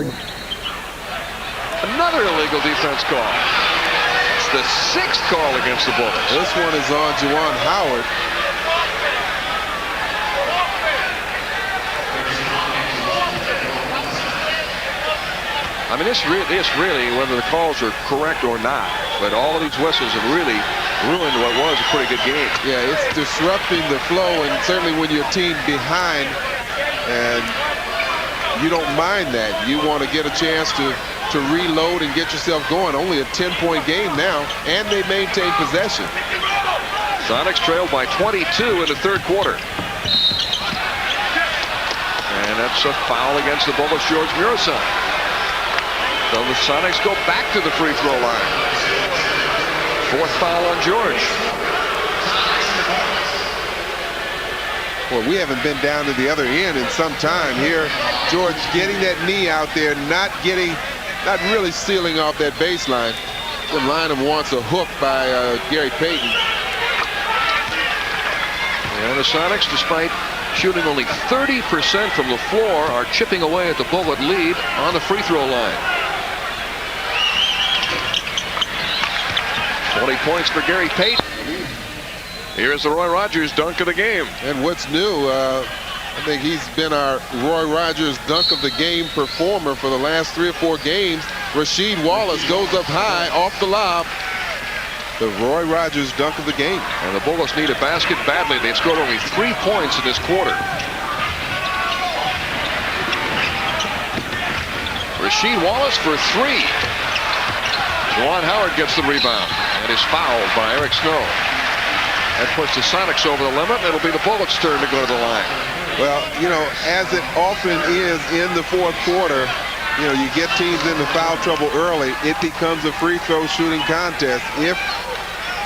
Howard. Another illegal defense call. It's the 6th call against the Bullets. This one is on Juwan Howard. I mean, this really, whether the calls are correct or not, but all of these whistles have really ruined what was a pretty good game. Yeah, it's disrupting the flow, and certainly when your team behind, and you don't mind that. You want to get a chance to reload and get yourself going. Only a 10-point game now, and they maintain possession. Sonics trailed by 22 in the 3rd quarter. And that's a foul against the Bullets, George Murasan. So the Sonics go back to the free throw line. 4th foul on George. Well, we haven't been down to the other end in some time here. George getting that knee out there, not really sealing off that baseline. The lineup wants a hook by Gary Payton. And the Sonics, despite shooting only 30% from the floor, are chipping away at the Bullet lead on the free throw line. 20 points for Gary Payton. Here's the Roy Rogers dunk of the game. And what's new, I think he's been our Roy Rogers dunk of the game performer for the last 3 or 4 games. Rasheed Wallace goes up high off the lob. The Roy Rogers dunk of the game. And the Bullets need a basket badly. They scored only 3 points in this quarter. Rasheed Wallace for 3. Juwan Howard gets the rebound and is fouled by Eric Snow. That puts the Sonics over the limit. It'll be the Bullets' turn to go to the line. Well, you know, as it often is in the 4th quarter, you know, you get teams into foul trouble early. It becomes a free throw shooting contest. If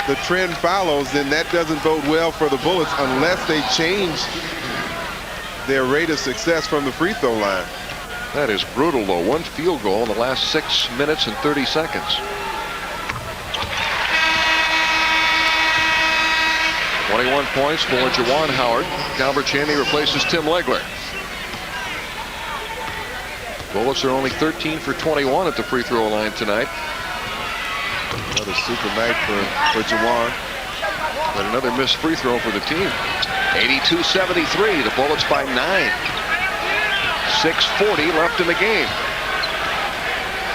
the trend follows, then that doesn't bode well for the Bullets unless they change their rate of success from the free throw line. That is brutal, though. 1 field goal in the last 6 minutes and 30 seconds. 21 points for Juwan Howard. Calvert Chaney replaces Tim Legler. Bullets are only 13 for 21 at the free throw line tonight. Another super night for Juwan. But another missed free throw for the team. 82-73. The Bullets by 9. 6:40 left in the game.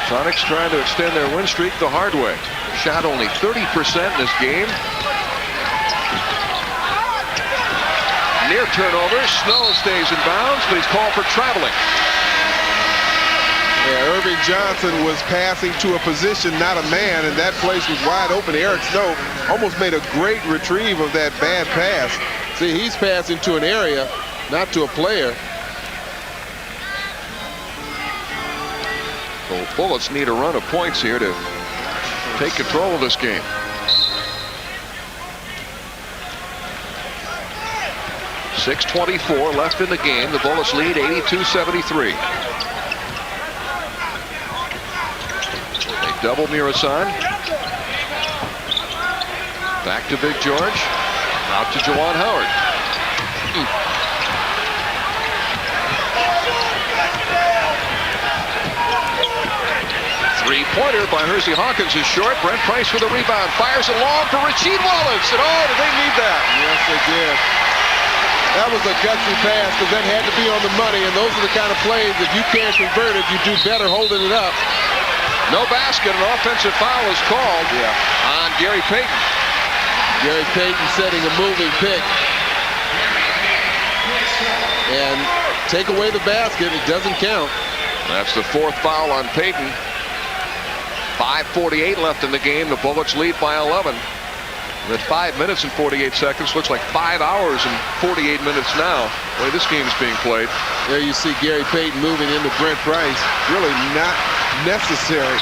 Sonics trying to extend their win streak the hard way. Shot only 30% in this game. Near turnover. Snow stays in bounds, but he's called for traveling. Yeah, Irving Johnson was passing to a position, not a man, and that place was wide open. Eric Snow almost made a great retrieve of that bad pass. See, he's passing to an area, not to a player. So Bullets need a run of points here to take control of this game. .624 left in the game. The Bullets lead 82-73. They double Murasan. Back to Big George. Out to Juwan Howard. Three-pointer by Hersey Hawkins is short. Brent Price with a rebound. Fires it long for Rasheed Wallace. And oh, did they need that? Yes, they did. That was a gutsy pass because that had to be on the money, and those are the kind of plays, if you can't convert it, you do better holding it up. No basket. An offensive foul is called on Gary Payton. Gary Payton setting a moving pick. And take away the basket. It doesn't count. That's the 4th foul on Payton. 5:48 left in the game. The Bullets lead by 11. At 5 minutes and 48 seconds. Looks like 5 hours and 48 minutes now. The way this game is being played. There you see Gary Payton moving into Brent Price. Really not necessary.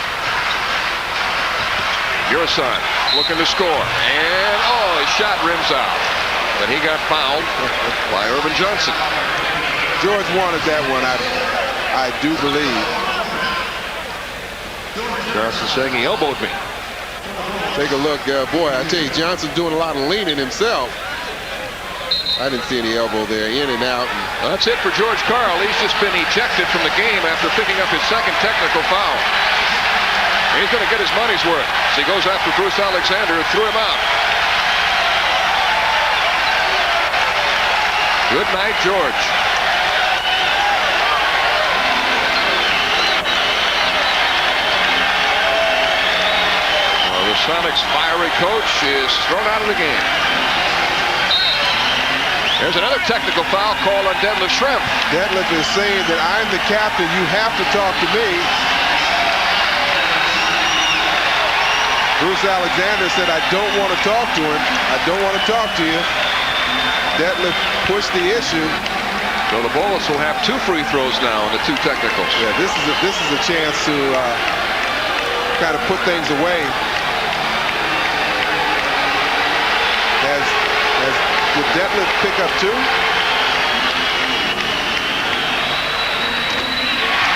Murasan looking to score. And oh, his shot rims out. But he got fouled by Irvin Johnson. George wanted that one, I do believe. Johnson saying he elbowed me. Take a look. Boy, I tell you, Johnson's doing a lot of leaning himself. I didn't see any elbow there. In and out. And That's it for George Karl. He's just been ejected from the game after picking up his second technical foul. He's going to get his money's worth as he goes after Bruce Alexander, who threw him out. Good night, George. Well, the Sonics' fiery coach is thrown out of the game. There's another technical foul call on Detlef Schrempf. Detlef is saying that I'm the captain. You have to talk to me. Bruce Alexander said, I don't want to talk to him. I don't want to talk to you. Detlef pushed the issue. So the Bullets will have 2 free throws now on the 2 technicals. Yeah, this is a chance to kind of put things away. Did Detlef pick up 2?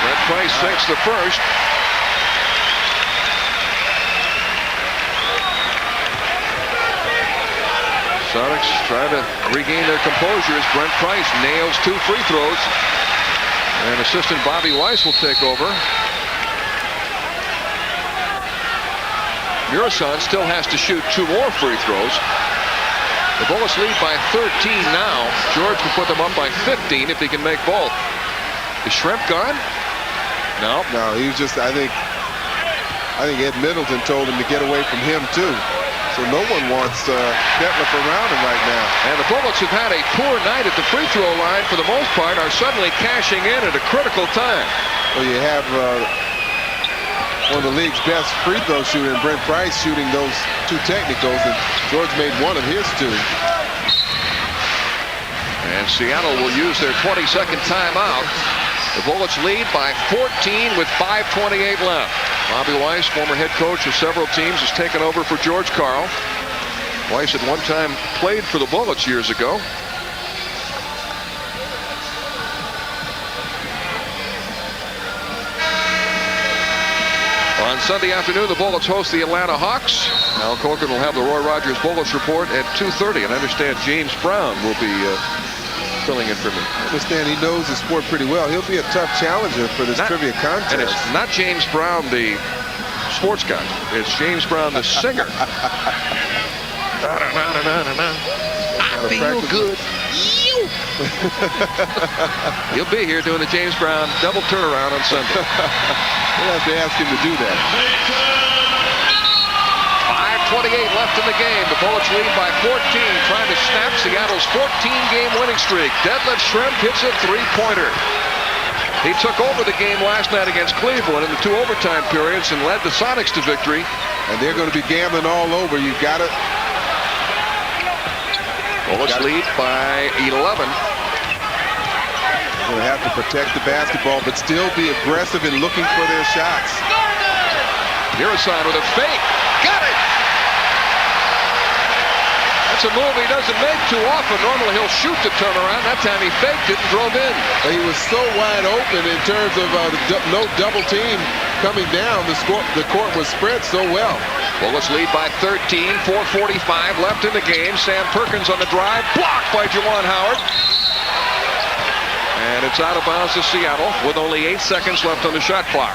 Brent Price sinks the first. Sonics try to regain their composure as Brent Price nails 2 free throws. And assistant Bobby Weiss will take over. Murison still has to shoot 2 more free throws. The Bullets lead by 13 now. George can put them up by 15 if he can make both. Is Schrempf gone? No. No, he was just, I think Ed Middleton told him to get away from him too. So no one wants Detlef around him right now. And the Bullets have had a poor night at the free throw line for the most part, are suddenly cashing in at a critical time. Well, you have one of the league's best free throw shooter, Brent Price, shooting those 2 technicals, and George made 1 of his 2. And Seattle will use their 22nd timeout. The Bullets lead by 14 with 5:28 left. Bobby Weiss, former head coach of several teams, has taken over for George Karl. Weiss at one time played for the Bullets years ago. On Sunday afternoon, the Bullets host the Atlanta Hawks. Al Corcoran will have the Roy Rogers Bullets report at 2:30, and I understand James Brown will be filling in for me. I understand he knows the sport pretty well. He'll be a tough challenger for this trivia contest. And it's not James Brown, the sports guy. It's James Brown, the singer. I feel good. He'll be here doing the James Brown double turnaround on Sunday. We'll have to ask him to do that. 5:28 left in the game. The Bullets lead by 14, trying to snap Seattle's 14-game winning streak. Detlef Schrempf hits a 3-pointer. He took over the game last night against Cleveland in the 2 overtime periods and led the Sonics to victory. And they're going to be gambling all over. You've got to. Bullets lead by 11. Going to have to protect the basketball, but still be aggressive in looking for their shots. Murison with a fake. Got it! That's a move he doesn't make too often. Normally he'll shoot the turnaround. That time he faked it and drove in. He was so wide open in terms of no double team coming down. The court was spread so well. Bullets lead by 13, 4:45 left in the game. Sam Perkins on the drive, blocked by Juwan Howard. And it's out of bounds to Seattle with only 8 seconds left on the shot clock.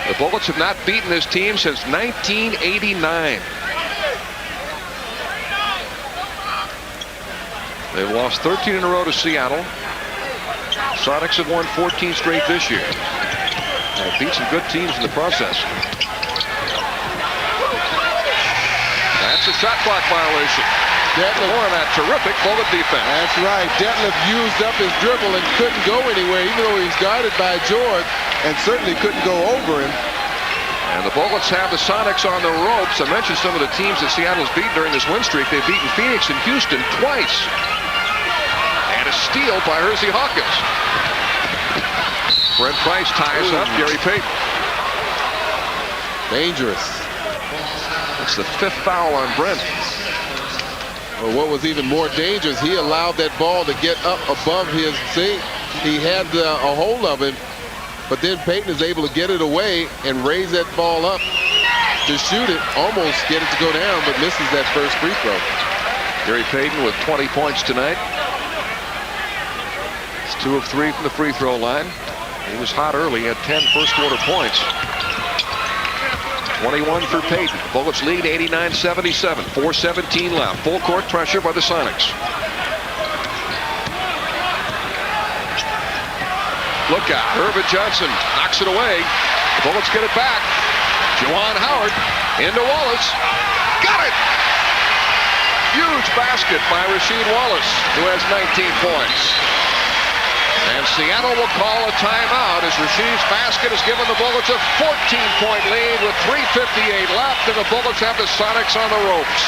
The Bullets have not beaten this team since 1989. They've lost 13 in a row to Seattle. Sonics have won 14 straight this year. They've beat some good teams in the process. That's a shot clock violation. More on that terrific Bullet defense. That's right. Detlef used up his dribble and couldn't go anywhere, even though he was guarded by George, and certainly couldn't go over him. And the Bullets have the Sonics on the ropes. I mentioned some of the teams that Seattle's beaten during this win streak. They've beaten Phoenix and Houston twice. And a steal by Hersey Hawkins. Brent Price ties up Gary Payton. Dangerous. It's the 5th foul on Brent. Well, what was even more dangerous, he allowed that ball to get up above his seat. He had a hold of him, but then Payton is able to get it away and raise that ball up to shoot it, almost get it to go down, but misses that first free throw. Gary Payton with 20 points tonight. 2 of 3 from the free throw line. He was hot early. He had 10 first quarter points. 21 for Payton. The Bullets lead 89-77. 4:17 left. Full court pressure by the Sonics. Look out. Herbert Johnson knocks it away. The Bullets get it back. Juwan Howard into Wallace. Got it! Huge basket by Rasheed Wallace, who has 19 points. And Seattle will call a timeout as Rasheed's basket has given the Bullets a 14-point lead with 3:58 left, and the Bullets have the Sonics on the ropes.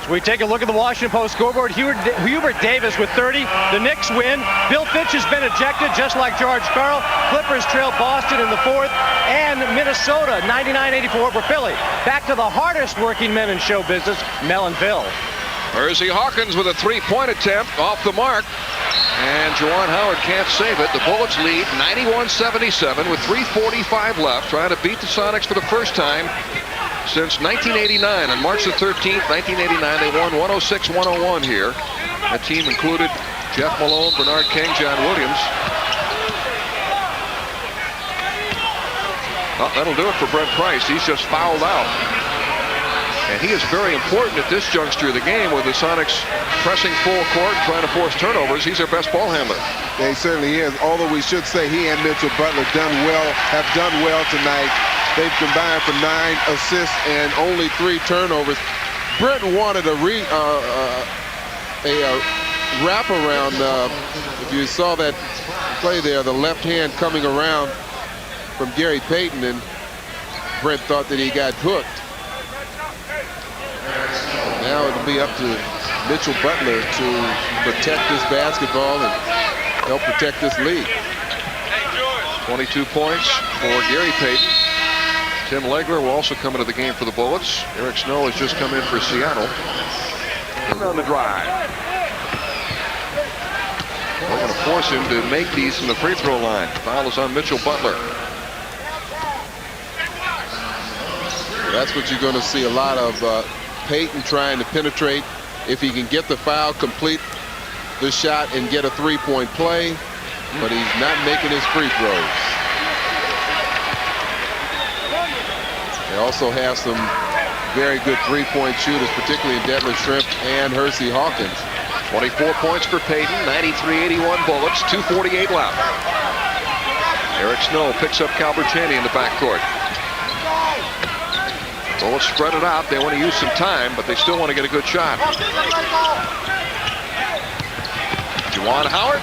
We take a look at the Washington Post scoreboard. Hubert Davis with 30. The Knicks win. Bill Fitch has been ejected, just like George Karl. Clippers trail Boston in the 4th. And Minnesota, 99-84 for Philly. Back to the hardest working men in show business, Mel and Phil. Hersey Hawkins with a 3-point attempt off the mark. And Juwan Howard can't save it. The Bullets lead 91-77 with 3:45 left, trying to beat the Sonics for the first time since 1989. On March the 13th, 1989, they won 106-101 here. That team included Jeff Malone, Bernard King, John Williams. Well, that'll do it for Brent Price. He's just fouled out. And he is very important at this juncture of the game with the Sonics pressing full court and trying to force turnovers. He's their best ball handler. Yeah, he certainly is. Although we should say he and Mitchell Butler have done well tonight. They've combined for 9 assists and only 3 turnovers. Brent wanted a wraparound. If you saw that play there, the left hand coming around from Gary Payton, and Brent thought that he got hooked. Now it'll be up to Mitchell Butler to protect this basketball and help protect this lead. 22 points for Gary Payton. Tim Legler will also come into the game for the Bullets. Eric Snow has just come in for Seattle. On the drive. They're going to force him to make these from the free throw line. Foul is on Mitchell Butler. That's what you're going to see a lot of. Payton trying to penetrate. If he can get the foul, complete the shot, and get a 3-point play, but he's not making his free throws. They also have some very good 3-point shooters, particularly in Detlef Schrempf and Hersey Hawkins. 24 points for Payton, 93-81 Bullets, 2:48 left. Eric Snow picks up Calbert Cheney in the backcourt. Bullets spread it out. They want to use some time, but they still want to get a good shot. Juwan Howard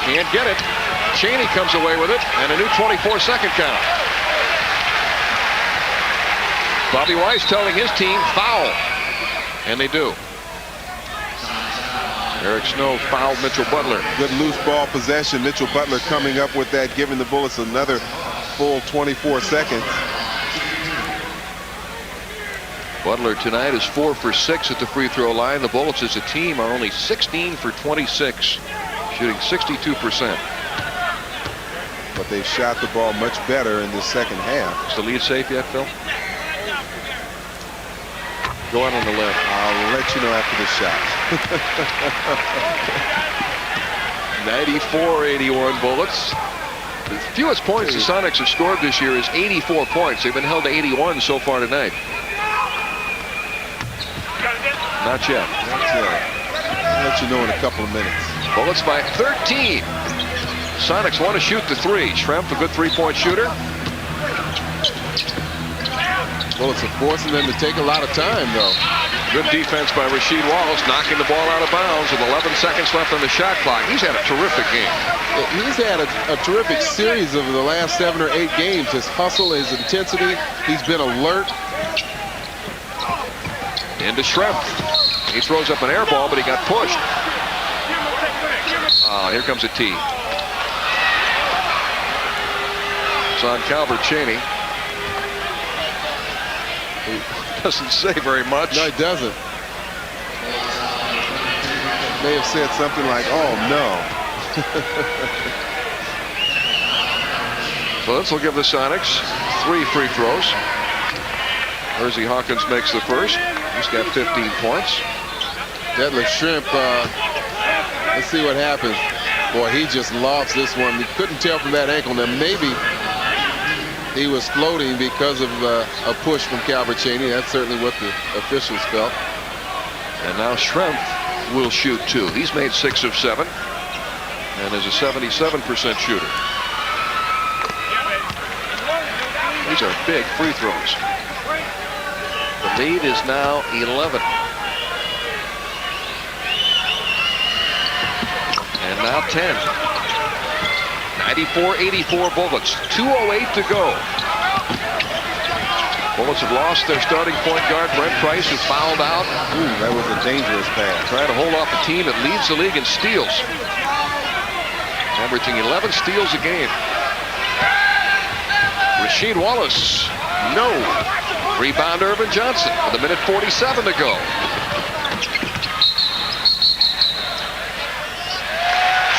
can't get it. Cheney comes away with it, and a new 24-second count. Bobby Weiss telling his team foul, and they do. Eric Snow fouled Mitchell Butler. Good loose ball possession. Mitchell Butler coming up with that, giving the Bullets another full 24 seconds. Butler tonight is 4 for 6 at the free throw line. The Bullets as a team are only 16 for 26, shooting 62%. But they shot the ball much better in the second half. Is the lead safe yet, Phil? Go out on the left. I'll let you know after the shot. 94-81 Bullets. The fewest points the Sonics have scored this year is 84 points. They've been held to 81 so far tonight. Not yet. I'll let you know in a couple of minutes. Bullets by 13. Sonics want to shoot the 3. Schrempf, a good 3-point shooter. Bullets are forcing them to take a lot of time, though. Good defense by Rasheed Wallace, knocking the ball out of bounds with 11 seconds left on the shot clock. He's had a terrific game. He's had a terrific series over the last 7 or 8 games. His hustle, his intensity, he's been alert. Into Schrempf. He throws up an air ball, but he got pushed. Here comes a tee. It's on Calbert Cheney. He doesn't say very much. No, he doesn't. May have said something like, "Oh no." So this will give the Sonics 3 free throws. Hersey Hawkins makes the first. He's got 15 points. Deadlift Shrimp, let's see what happens. Boy, he just lofts this one. You couldn't tell from that ankle. Now maybe he was floating because of a push from Calvert Chaney. That's certainly what the officials felt. And now Shrimp will shoot 2. He's made 6 of 7 and is a 77% shooter. These are big free throws. The lead is now 11. And now 10. 94-84 Bullets. 2:08 to go. Bullets have lost their starting point guard, Brent Price, who fouled out. Ooh, that was a dangerous pass. Trying to hold off a team that leads the league in steals. Averaging 11 steals a game. Rasheed Wallace, no. Rebound Irvin Johnson with 1:47 to go.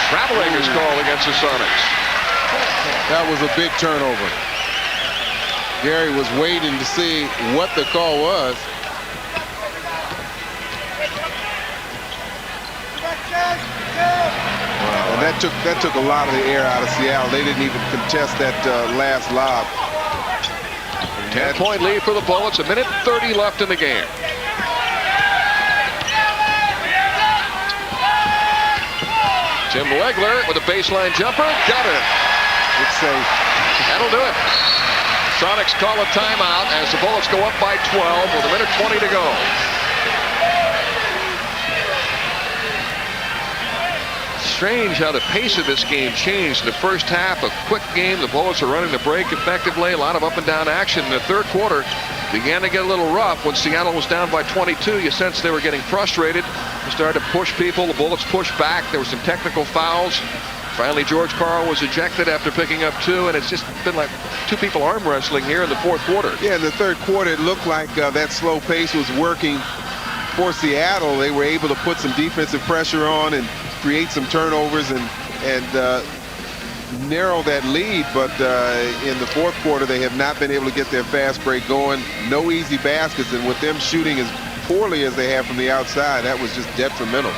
Traveling is called against the Sonics. That was a big turnover. Gary was waiting to see what the call was. Wow. And that took a lot of the air out of Seattle. They didn't even contest that last lob. 10-point lead for the Bullets. 1:30 left in the game. Tim Legler with a baseline jumper. Got it. Good save. That'll do it. Sonics call a timeout as the Bullets go up by 12 with 1:20 to go. Strange how the pace of this game changed. In the first half, a quick game. The Bullets are running the break effectively. A lot of up and down action. In the third quarter, began to get a little rough. When Seattle was down by 22, you sensed they were getting frustrated. They started to push people. The Bullets pushed back. There were some technical fouls. Finally, George Karl was ejected after picking up 2, and it's just been like 2 people arm wrestling here in the fourth quarter. Yeah, in the third quarter, it looked like that slow pace was working for Seattle. They were able to put some defensive pressure on and create some turnovers and narrow that lead. But in the fourth quarter, they have not been able to get their fast break going. No easy baskets, and with them shooting as poorly as they have from the outside, that was just detrimental.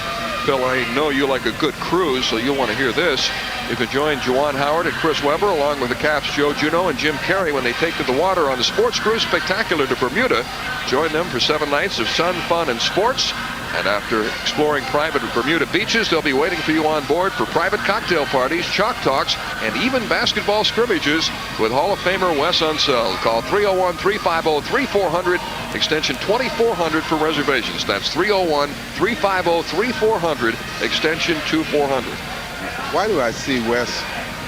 Phil, I know you like a good cruise, so you'll want to hear this. You can join Juwan Howard and Chris Webber along with the Caps Joe Juneau and Jim Carey when they take to the water on the Sports Cruise Spectacular to Bermuda. Join them for 7 nights of sun, fun, and sports. And after exploring private Bermuda beaches, they'll be waiting for you on board for private cocktail parties, chalk talks, and even basketball scrimmages with Hall of Famer Wes Unseld. Call 301-350-3400, extension 2400 for reservations. That's 301-350-3400, extension 2400. Why do I see Wes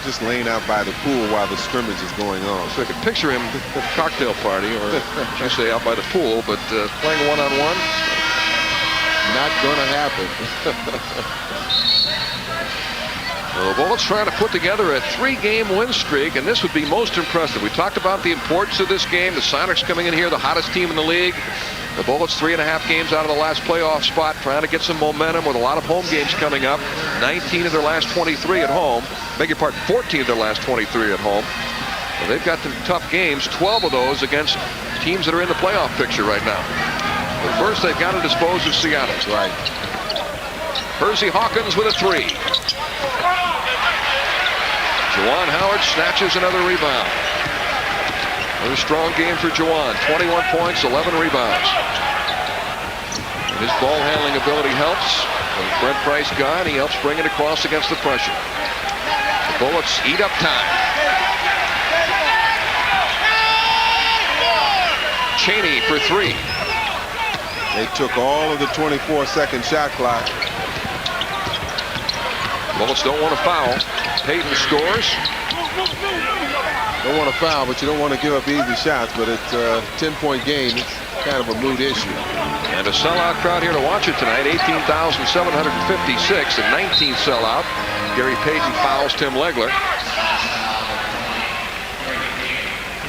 just laying out by the pool while the scrimmage is going on? So I could picture him at the cocktail party, or you say out by the pool, but playing one-on-one. Not gonna happen. Well, the Bullets trying to put together a 3-game win streak, and this would be most impressive. We talked about the importance of this game. The Sonics coming in here, the hottest team in the league. The Bullets 3.5 games out of the last playoff spot, trying to get some momentum with a lot of home games coming up. 19 of their last 23 at home. Beg your pardon, 14 of their last 23 at home. Well, they've got some tough games, 12 of those against teams that are in the playoff picture right now. But first, they've got to dispose of Seattle. Right. Hersey Hawkins with a 3. Juwan Howard snatches another rebound. Another strong game for Juwan. 21 points, 11 rebounds. And his ball handling ability helps. When Brent Price gone, he helps bring it across against the pressure. The Bullets eat up time. Chaney for 3. They took all of the 24-second shot clock. Bullets don't want to foul. Payton scores. Don't want to foul, but you don't want to give up easy shots. But it's a 10-point game. It's kind of a mood issue. And a sellout crowd here to watch it tonight. 18,756, a 19 sellout. Gary Payton fouls Tim Legler.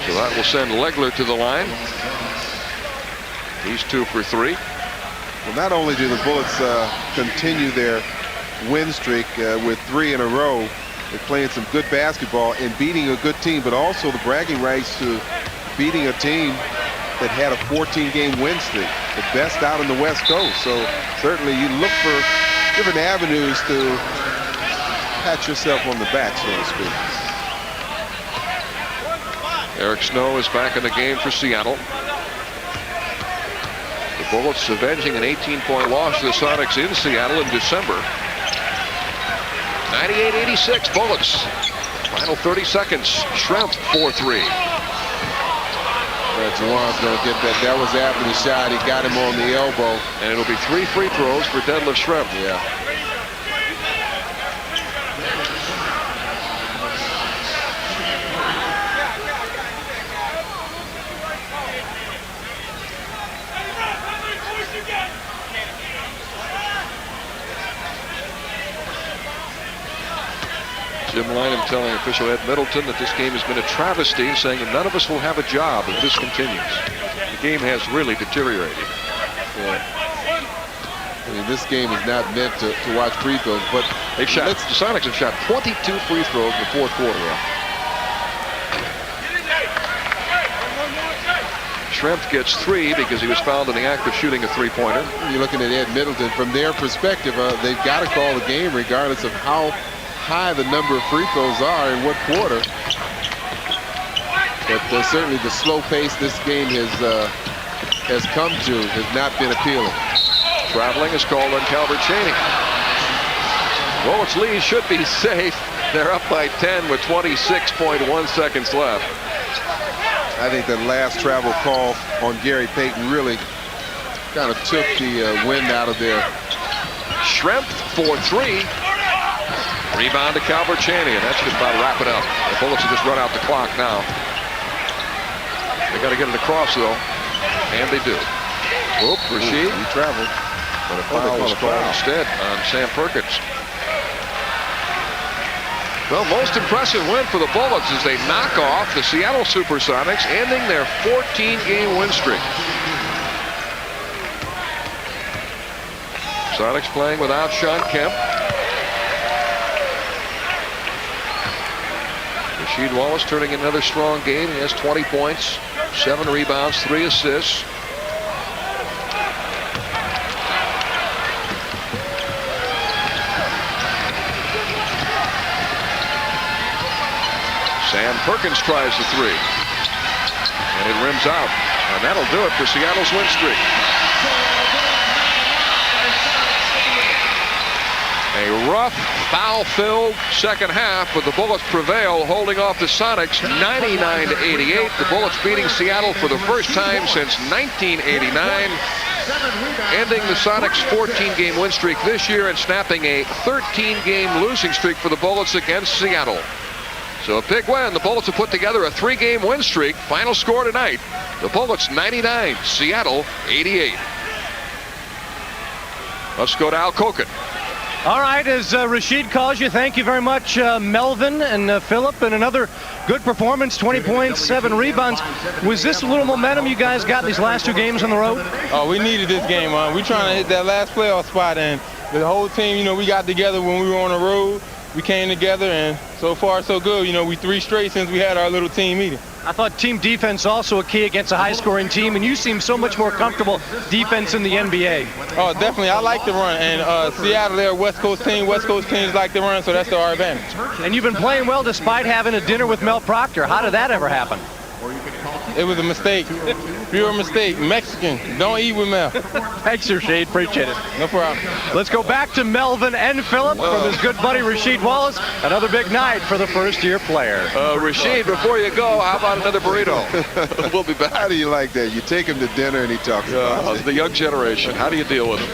So that will send Legler to the line. He's 2 for 3. Well, not only do the Bullets continue their win streak with 3 in a row, They're playing some good basketball and beating a good team, but also the bragging rights to beating a team that had a 14-game win streak, the best out on the West Coast. So certainly you look for different avenues to pat yourself on the back, so to speak. Eric Snow is back in the game for Seattle. The Bullets avenging an 18-point loss to the Sonics in Seattle in December. 98-86 Bullets. Final 30 seconds. Schrempf 4-3. Juwan's going to get that. That was after the shot. He got him on the elbow. And it'll be 3 free throws for Detlef Schrempf. Yeah. Jim Lynam telling official Ed Middleton that this game has been a travesty, saying that none of us will have a job if this continues. The game has really deteriorated. Yeah. I mean, this game is not meant to watch free throws, but the Sonics have shot 22 free throws in the fourth quarter. Schrempf gets 3 because he was fouled in the act of shooting a three-pointer. You're looking at Ed Middleton. From their perspective, they've got to call the game regardless of how high the number of free throws are in what quarter. But certainly the slow pace this game has come to has not been appealing. Traveling is called on Calvert Chaney. Bullets lead should be safe. They're up by 10 with 26.1 seconds left. I think the last travel call on Gary Payton really kind of took the wind out of there. Schrempf for 3. Rebound to Calvert Chaney, and that should about wrap it up. The Bullets have just run out the clock now. They got to get it across, though, and they do. Oop, Rasheed. He traveled. But a foul was called instead on Sam Perkins. Well, most impressive win for the Bullets as they knock off the Seattle SuperSonics, ending their 14-game win streak. Sonics playing without Sean Kemp. Rasheed Wallace turning in another strong game. He has 20 points, 7 rebounds, 3 assists. Sam Perkins tries the 3. And it rims out. And that'll do it for Seattle's win streak. A rough, foul-filled second half, but the Bullets prevail, holding off the Sonics 99-88. The Bullets beating Seattle for the first time since 1989, ending the Sonics' 14-game win streak this year and snapping a 13-game losing streak for the Bullets against Seattle. So a big win. The Bullets have put together a 3-game win streak. Final score tonight, the Bullets 99, Seattle 88. Let's go to Al Koken. All right, as Rasheed calls you, thank you very much, Melvin and Philip, and another good performance, 20 points, 7 rebounds. Was this a little momentum you guys got in these last 2 games on the road? Oh, we needed this game, man. We're trying to hit that last playoff spot, and the whole team, we got together when we were on the road. We came together, and so far, so good. We 3 straight since we had our little team meeting. I thought team defense also a key against a high-scoring team, and you seem so much more comfortable defense in the NBA. Oh, definitely. I like the run, and Seattle, they're a West Coast team. West Coast teams like the run, so that's to our advantage. And you've been playing well despite having a dinner with Mel Proctor. How did that ever happen? It was a mistake. Pure mistake. Mexican. Don't eat with Mel. Thanks, Rasheed. Appreciate it. No problem. Let's go back to Melvin and Philip from his good buddy Rasheed Wallace. Another big night for the first-year player. Rasheed, before you go, how about another burrito? We'll be back. How do you like that? You take him to dinner and he talks about it. The young generation. How do you deal with him?